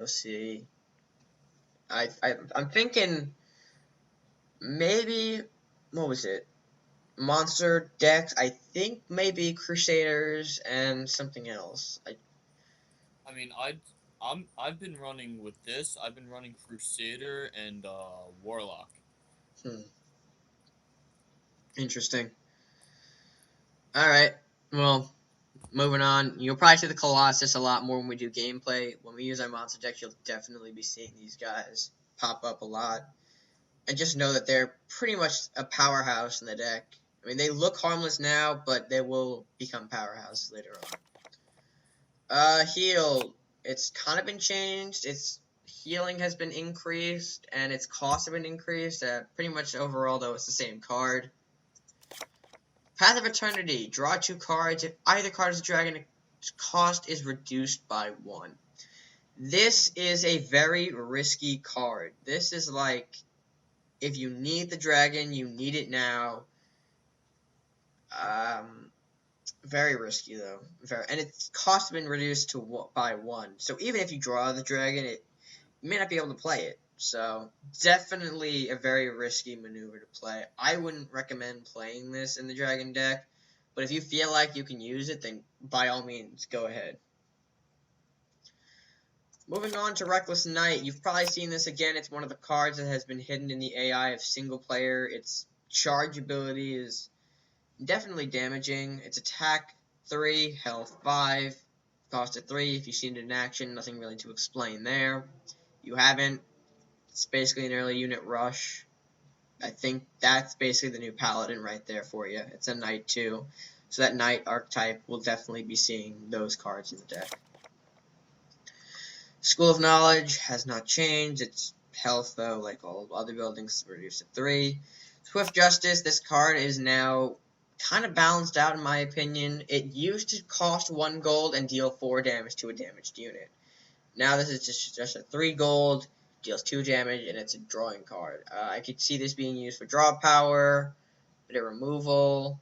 Let's see. I'm thinking maybe, what was it? Monster decks. I think maybe Crusaders and something else. I mean, I've been running with this. I've been running Crusader and Warlock. Hmm, interesting. All right. Well, moving on. You'll probably see the Colossus a lot more when we do gameplay. When we use our monster decks, you'll definitely be seeing these guys pop up a lot. And just know that they're pretty much a powerhouse in the deck. I mean, they look harmless now, but they will become powerhouses later on. Heal. It's kind of been changed. Its healing has been increased, and its cost have been increased. Pretty much overall, though, it's the same card. Path of Eternity. Draw 2 cards. If either card is a dragon, its cost is reduced by 1. This is a very risky card. This is like, if you need the dragon, you need it now. Um, Very risky though. And its cost has been reduced to by 1. So even if you draw the dragon, you may not be able to play it. So definitely a very risky maneuver to play. I wouldn't recommend playing this in the dragon deck, but if you feel like you can use it, then by all means go ahead. Moving on to Reckless Knight, you've probably seen this again. It's one of the cards that has been hidden in the AI of single player. Its charge ability is definitely damaging. Its attack 3, health 5, cost of 3. If you've seen it in action, nothing really to explain there. You haven't. It's basically an early unit rush. I think that's basically the new paladin right there for you. It's a knight too. So that knight archetype will definitely be seeing those cards in the deck. School of Knowledge has not changed. Its health, though, like all other buildings, is reduced to 3. Swift Justice, this card is now kind of balanced out in my opinion. It used to cost 1 gold and deal 4 damage to a damaged unit. Now this is just a 3 gold, deals 2 damage, and it's a drawing card. I could see this being used for draw power, bit of removal.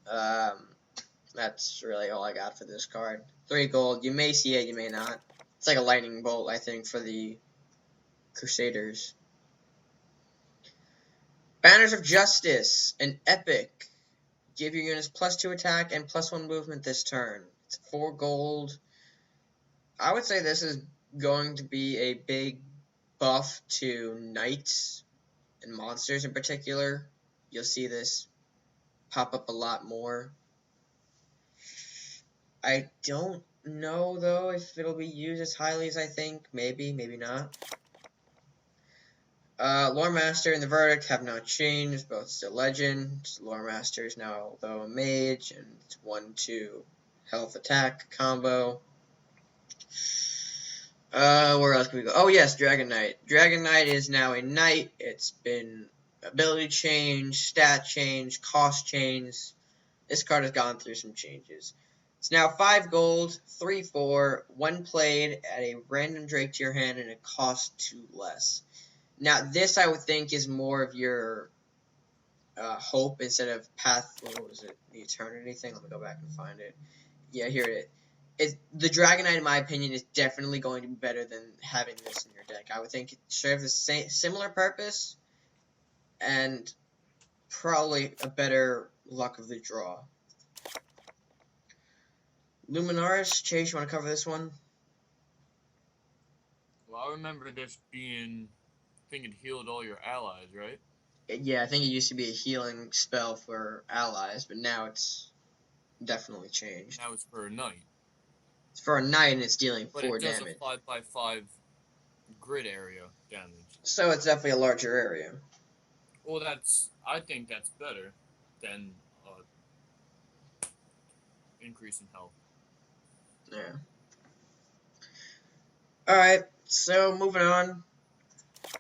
Um, that's really all I got for this card. 3 gold. You may see it, you may not. It's like a lightning bolt, I think, for the Crusaders. Banners of Justice, an epic. Give your units +2 attack and +1 movement this turn. It's 4 gold. I would say this is going to be a big buff to knights and monsters in particular. You'll see this pop up a lot more. I don't know, though, if it'll be used as highly as I think. Maybe, maybe not. Lore Master and the Verdict have not changed, both still legend. Lore Master is now, though, a mage, and it's 1-2 health attack combo. Where else can we go? Oh, yes, Dragon Knight. Dragon Knight is now a knight. It's been ability change, stat change, cost change. This card has gone through some changes. It's now 5 gold, 3/4, 1 played, at a random drake to your hand, and it costs 2 less. Now, this I would think is more of your hope instead of path. What was it? The eternity thing. Let me go back and find it. Yeah, here it is. The Dragonite, in my opinion, is definitely going to be better than having this in your deck. I would think it serves the same similar purpose and probably a better luck of the draw. Luminaris, Chase, you want to cover this one? Well, I remember this being, I think it healed all your allies, right? Yeah, I think it used to be a healing spell for allies, but now it's definitely changed. Now it's for a knight, It's for a knight and it's dealing but it 4 does a damage. 5/5 grid area damage. So it's definitely a larger area. Well, I think that's better than increase in health. Yeah. Alright, so moving on.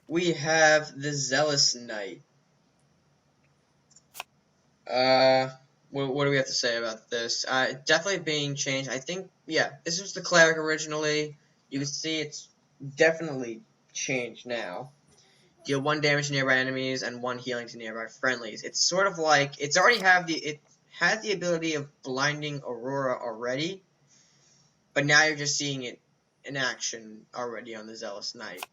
We have the Zealous Knight. What do we have to say about this? Definitely being changed. I think, yeah, this was the cleric originally. You can see it's definitely changed now. Deal 1 damage to nearby enemies and 1 healing to nearby friendlies. It's sort of like it has the ability of blinding Aurora already, but now you're just seeing it in action already on the Zealous Knight.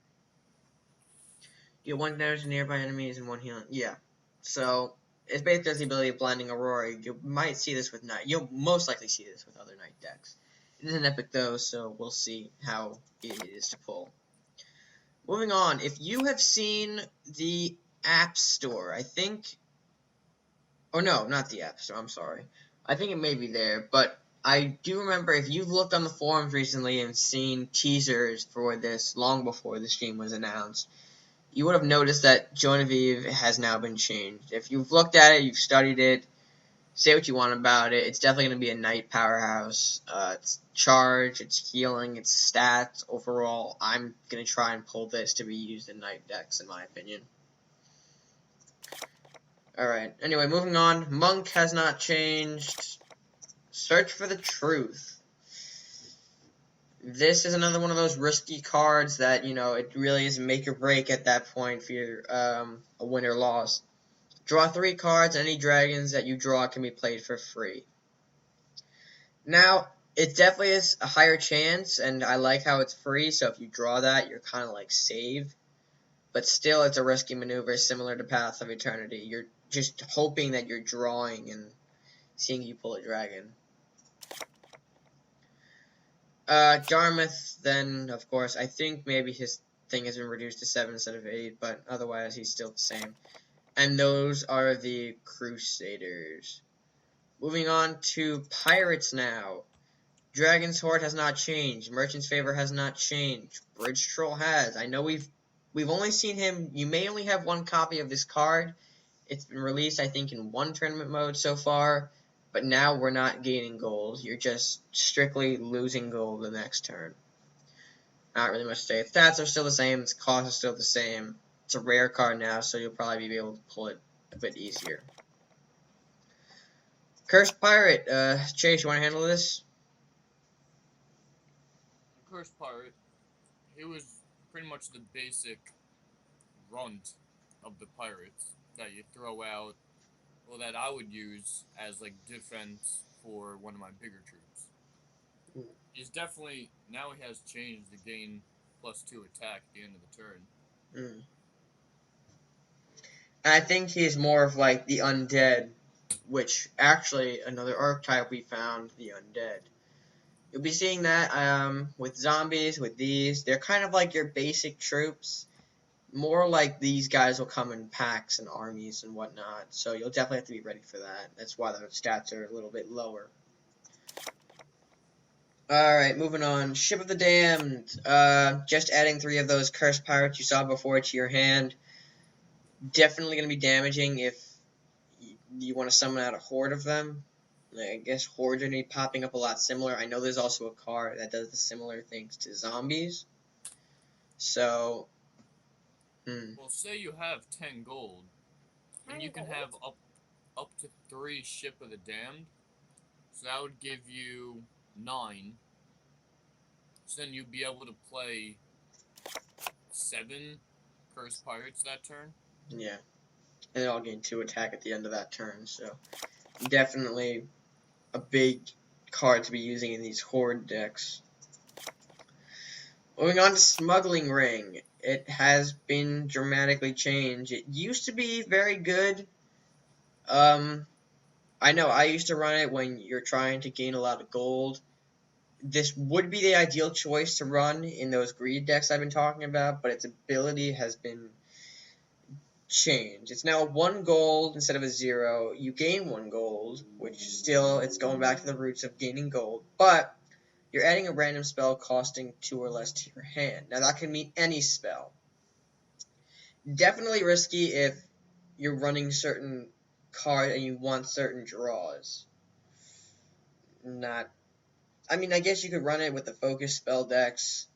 You get 1 damage to nearby enemies and 1 healing. Yeah. So, it basically has the ability of blinding Aurora. You might see this with Knight. You'll most likely see this with other Knight decks. It is an epic though, so we'll see how it is to pull. Moving on, if you have seen the App Store, I think... Oh no, not the App Store, I'm sorry. I think it may be there, but I do remember if you've looked on the forums recently and seen teasers for this long before the stream was announced, you would have noticed that Genevieve has now been changed. If you've looked at it, you've studied it, say what you want about it, it's definitely going to be a Knight powerhouse. It's charge, it's healing, it's stats. Overall, I'm going to try and pull this to be used in Knight decks, in my opinion. Alright, anyway, moving on. Monk has not changed. Search for the Truth. This is another one of those risky cards that, you know, it really is make or break at that point for your, a win or loss. Draw 3 cards, any dragons that you draw can be played for free. Now, it definitely is a higher chance, and I like how it's free, so if you draw that, you're kind of like saved. But still, it's a risky maneuver similar to Path of Eternity. You're just hoping that you're drawing and seeing you pull a dragon. Jarmuth, then, of course, I think maybe his thing has been reduced to 7 instead of 8, but otherwise he's still the same. And those are the Crusaders. Moving on to Pirates now. Dragon's Horde has not changed. Merchant's Favor has not changed. Bridge Troll has. I know we've only seen him. You may only have 1 copy of this card. It's been released, I think, in 1 tournament mode so far. But now we're not gaining gold. You're just strictly losing gold the next turn. Not really much to say. Its stats are still the same. Its cost is still the same. It's a rare card now, so you'll probably be able to pull it a bit easier. Cursed Pirate. Chase, you want to handle this? Cursed Pirate, he was pretty much the basic runt of the pirates that you throw out, well, that I would use as like defense for one of my bigger troops. He's definitely, now he has changed to gain +2 attack at the end of the turn. I think he's more of like the undead, which actually another archetype we found, the undead. You'll be seeing that with zombies, with these. They're kind of like your basic troops. More like these guys will come in packs and armies and whatnot. So you'll definitely have to be ready for that. That's why the stats are a little bit lower. Alright, moving on. Ship of the Damned. Just adding 3 of those cursed pirates you saw before to your hand. Definitely going to be damaging if you want to summon out a horde of them. I guess hordes are going to be popping up a lot similar. I know there's also a card that does the similar things to zombies. So, well, say you have 10 gold, and you can have up to 3 Ship of the Damned. So that would give you 9. So then you'd be able to play 7 Cursed Pirates that turn. Yeah. And I'll gain 2 attack at the end of that turn. So, definitely a big card to be using in these horde decks. Moving on to Smuggling Ring. It has been dramatically changed. It used to be very good. I know I used to run it when you're trying to gain a lot of gold. This would be the ideal choice to run in those greed decks I've been talking about, but its ability has been changed. It's now 1 gold instead of a 0. You gain 1 gold, which still, it's going back to the roots of gaining gold, but you're adding a random spell costing 2 or less to your hand. Now that can mean any spell. Definitely risky if you're running certain cards and you want certain draws. I mean, I guess you could run it with the focus spell decks.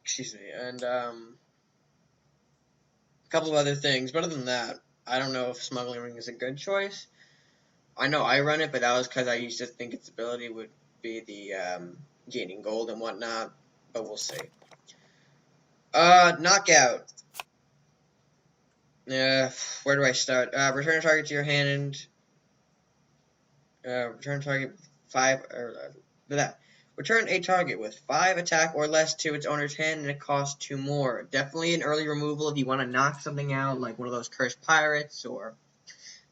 Excuse me, and a couple of other things. But other than that, I don't know if Smuggling Ring is a good choice. I know I run it, but that was because I used to think its ability would be the gaining gold and whatnot. But we'll see. Knockout. Where do I start? Return a target to your hand. Return target 5 or that. Return a target with 5 attack or less to its owner's hand, and it costs 2 more. Definitely an early removal if you want to knock something out, like one of those cursed pirates or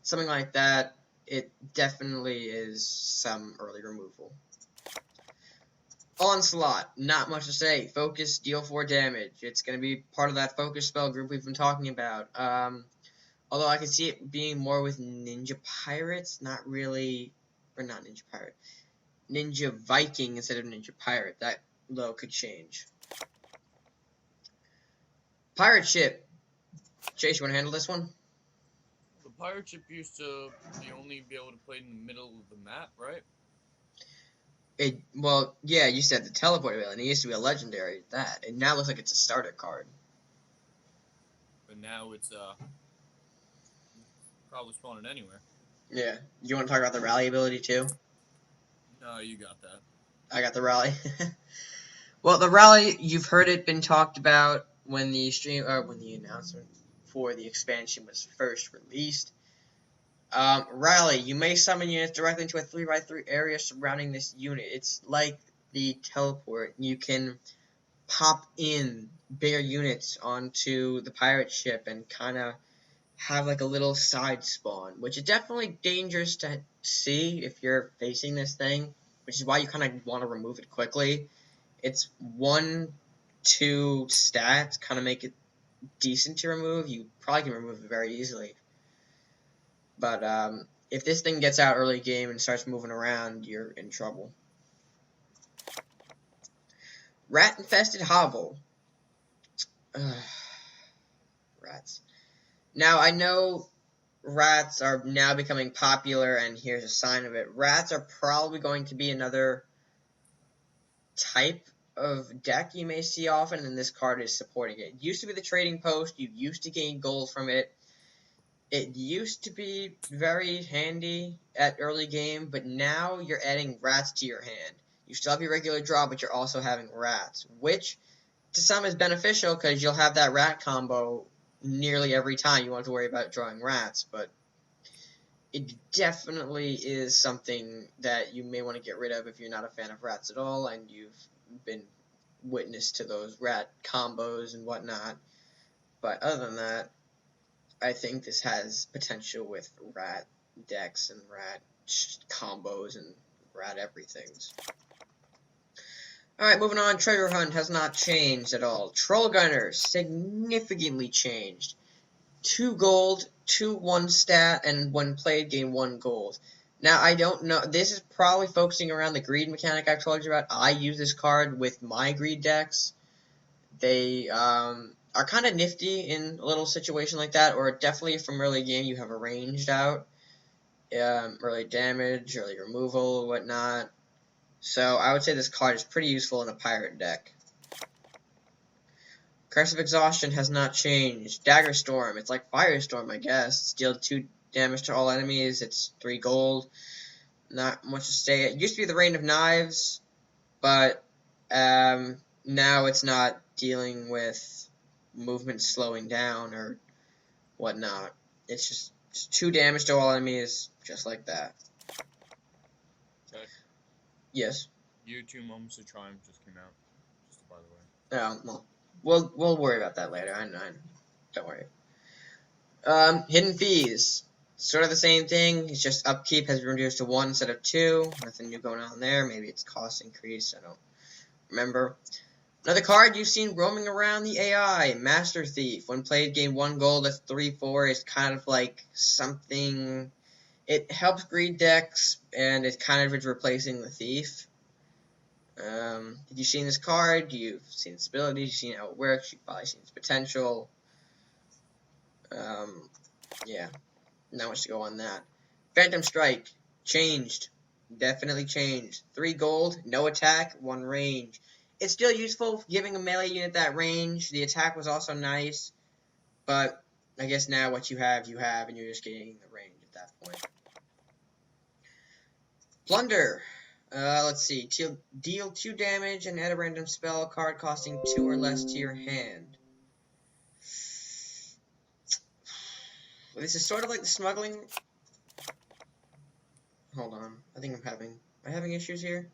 something like that. It definitely is some early removal. Onslaught, not much to say. Focus, deal 4 damage. It's going to be part of that focus spell group we've been talking about. Although I could see it being more with Ninja Pirates, not really, or not Ninja Pirate. Ninja Viking instead of Ninja Pirate. That, though, could change. Pirate Ship. Chase, you want to handle this one? The pirate ship used to only be able to play in the middle of the map, right? Well, yeah, you said the teleport ability. It used to be a legendary, that. It now looks like it's a starter card. But now it's probably spawning anywhere. Yeah. You want to talk about the rally ability, too? No, you got that. I got the rally. Well, the rally, you've heard it been talked about when the announcement for the expansion was first released. Rally, you may summon units directly into a 3x3 area surrounding this unit. It's like the teleport. You can pop in bigger units onto the pirate ship and kind of have like a little side spawn, which is definitely dangerous to see if you're facing this thing, which is why you kind of want to remove it quickly. It's 1-2 stats, kind of make it decent to remove. You probably can remove it very easily. But if this thing gets out early game and starts moving around, you're in trouble. Rat-infested hovel. Rats. Now, I know rats are now becoming popular, and here's a sign of it. Rats are probably going to be another type of deck you may see often, and this card is supporting it. It used to be the trading post. You used to gain gold from it. It used to be very handy at early game, but now you're adding rats to your hand. You still have your regular draw, but you're also having rats, which to some is beneficial because you'll have that rat combo nearly every time. You won't have to worry about drawing rats, but it definitely is something that you may want to get rid of if you're not a fan of rats at all and you've been witness to those rat combos and whatnot. But other than that, I think this has potential with rat decks and rat combos and rat everythings. Alright, moving on. Treasure Hunt has not changed at all. Troll Gunner significantly changed. 2 gold, 2 1 stat, and when played, gain 1 gold. Now, I don't know. This is probably focusing around the greed mechanic I've told you about. I use this card with my greed decks. They are kind of nifty in a little situation like that, or definitely from early game you have arranged out. Early damage, early removal, whatnot. So I would say this card is pretty useful in a pirate deck. Curse of Exhaustion has not changed. Dagger Storm, it's like Firestorm, I guess. Deal 2 damage to all enemies, it's 3 gold. Not much to say. It used to be the Rain of Knives, but now it's not dealing with movement slowing down or whatnot. It's just 2 damage to all enemies, just like that. Okay. Yes. Year 2 Moments of Triumph just came out. Just by the way. Oh, well, we'll worry about that later. I know. Don't worry. Hidden Fees. Sort of the same thing. It's just upkeep has been reduced to 1 instead of 2. Nothing new going on there. Maybe it's cost increase. I don't remember. Another card you've seen roaming around the AI, Master Thief. When played, gain 1 gold, that's 3/4. It's kind of like something. It helps greed decks, and it kind of is replacing the Thief. Have you seen this card? You've seen its abilities, you've seen how it works, you've probably seen its potential. Yeah, not much to go on that. Phantom Strike, changed. Definitely changed. 3 gold, no attack, 1 range. It's still useful, giving a melee unit that range. The attack was also nice, but I guess now what you have, and you're just getting the range at that point. Plunder. Let's see. Deal 2 damage and add a random spell card costing 2 or less to your hand. This is sort of like the smuggling. Hold on. I think am I having issues here?